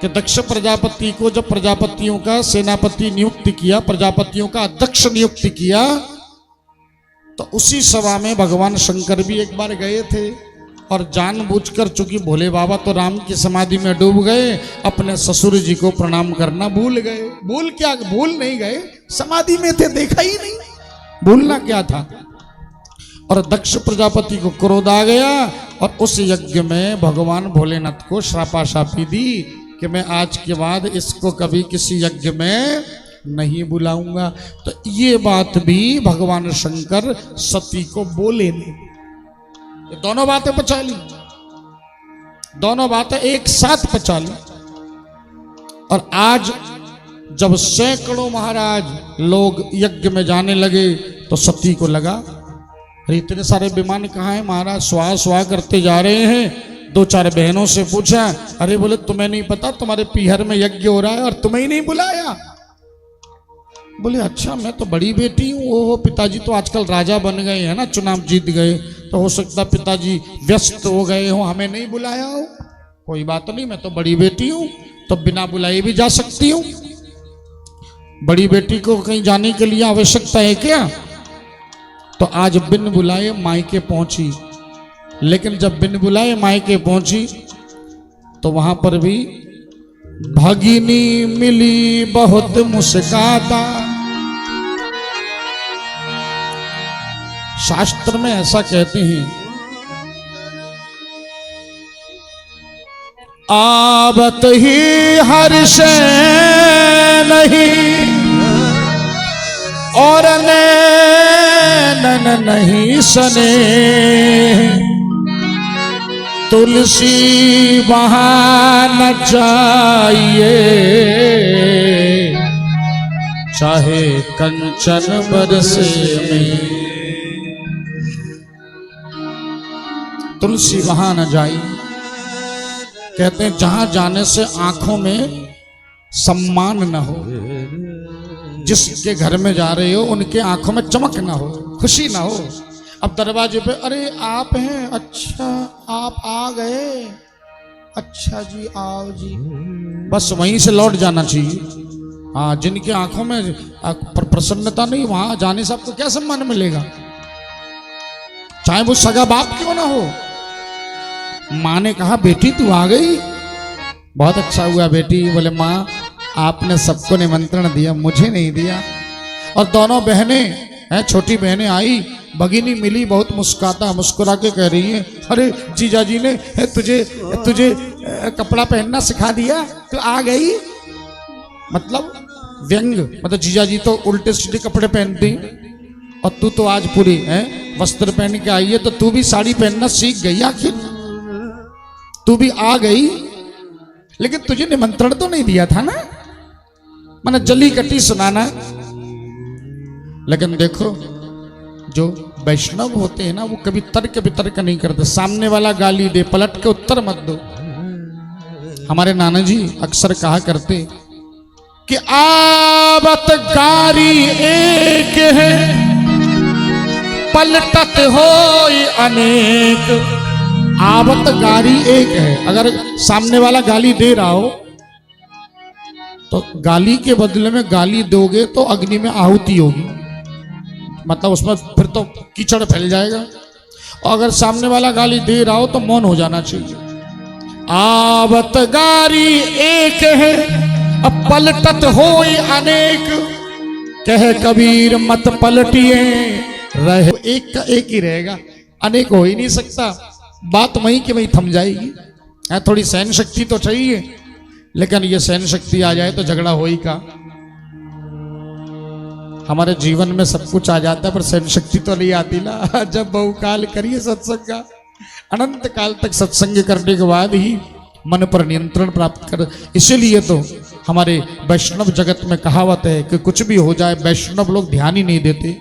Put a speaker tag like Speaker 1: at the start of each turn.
Speaker 1: कि दक्ष प्रजापति को जब प्रजापतियों का सेनापति नियुक्त किया, प्रजापतियों का अध्यक्ष नियुक्त किया, तो उसी सभा में भगवान शंकर भी एक बार गए थे और जानबूझकर, चूंकि भोले बाबा तो राम की समाधि में डूब गए, अपने ससुर जी को प्रणाम करना भूल गए। भूल नहीं गए, समाधि में थे, देखा ही नहीं, भूलना क्या था। और दक्ष प्रजापति को क्रोध आ गया और उस यज्ञ में भगवान भोलेनाथ को श्रापाशापी दी कि मैं आज के बाद इसको कभी किसी यज्ञ में नहीं बुलाऊंगा। तो ये बात भी भगवान शंकर सती को बोले नहीं। ये दोनों बातें पचा ली, दोनों बातें एक साथ पचा ली। और आज जब सैकड़ों महाराज लोग यज्ञ में जाने लगे तो सती को लगा, अरे इतने सारे विमान कहाँ हैं महाराज, स्वाहा स्वाहा करते जा रहे हैं। दो चार बहनों से पूछा, अरे बोले तुम्हें नहीं पता तुम्हारे पीहर में यज्ञ हो रहा है और तुम्हें ही नहीं बुलाया। बोले अच्छा, मैं तो बड़ी बेटी हूँ। ओहो, पिताजी तो आजकल राजा बन गए हैं ना, चुनाव जीत गए, तो हो सकता पिताजी व्यस्त हो गए हो, हमें नहीं बुलाया हो। कोई बात नहीं, मैं तो बड़ी बेटी हूँ, तो बिना बुलाए भी जा सकती हूँ। बड़ी बेटी को कहीं जाने के लिए आवश्यकता है क्या? तो आज बिन बुलाए मायके पहुंची। लेकिन जब बिन बुलाए मायके पहुंची तो वहां पर भी भगिनी मिली बहुत मुस्काता। शास्त्र में ऐसा कहते हैं, आवत ही हर्ष नहीं और नैनन नहीं सने, तुलसी वहां न चाहिए, चाहे कंचन बरसे में। तुलसी वहां न जाई, कहते हैं जहां जाने से आंखों में सम्मान न हो, जिसके घर में जा रहे हो उनके आंखों में चमक ना हो, खुशी ना हो। अब दरवाजे पे, अरे आप हैं, अच्छा आप आ गए, अच्छा जी आओ जी, बस वहीं से लौट जाना चाहिए। हाँ, जिनकी आंखों में प्रसन्नता नहीं, वहां जाने से आपको क्या सम्मान मिलेगा, चाहे वो सगा बाप क्यों ना हो। माँ ने कहा बेटी तू आ गई, बहुत अच्छा हुआ बेटी। बोले माँ आपने सबको निमंत्रण दिया, मुझे नहीं दिया। और दोनों बहनें हैं, छोटी बहनें आई, भगिनी मिली बहुत मुस्कुरा के कह रही है, अरे जीजा जी ने तुझे कपड़ा पहनना सिखा दिया, तो आ गई। मतलब व्यंग, मतलब जीजा जी तो उल्टे सीधे कपड़े पहनती और तू तो आज पूरी है वस्त्र पहन के आई है, तो तू भी साड़ी पहनना सीख गई, आखिर तू भी आ गई। लेकिन तुझे निमंत्रण तो नहीं दिया था ना, मैंने जली कटी सुनाना। लेकिन देखो जो वैष्णव होते हैं ना, वो कभी तर्क वितर्क नहीं करते। सामने वाला गाली दे, पलट के उत्तर मत दो। हमारे नाना जी अक्सर कहा करते कि आवत गारी एक है, पलटत होय अनेक। आवत गारी एक है, अगर सामने वाला गाली दे रहा हो तो गाली के बदले में गाली दोगे तो अग्नि में आहुति होगी, मतलब उसमें फिर तो कीचड़ फैल जाएगा। और अगर सामने वाला गाली दे रहा हो तो मौन हो जाना चाहिए। आवत गारी एक है, अब पलटत होय अनेक, कहे कबीर मत पलटिए, रहे एक का एक ही रहेगा, अनेक हो ही नहीं सकता। बात वहीं की वहीं थम जाएगी। थोड़ी सहन शक्ति तो चाहिए, लेकिन ये सहन शक्ति आ जाए तो झगड़ा हो ही का। हमारे जीवन में सब कुछ आ जाता है पर सहन शक्ति तो नहीं आती ना। जब बहुकाल करिए सत्संग का, अनंत काल तक सत्संग करने के बाद ही मन पर नियंत्रण प्राप्त कर। इसीलिए तो हमारे वैष्णव जगत में कहावत है कि कुछ भी हो जाए वैष्णव लोग ध्यान ही नहीं देते।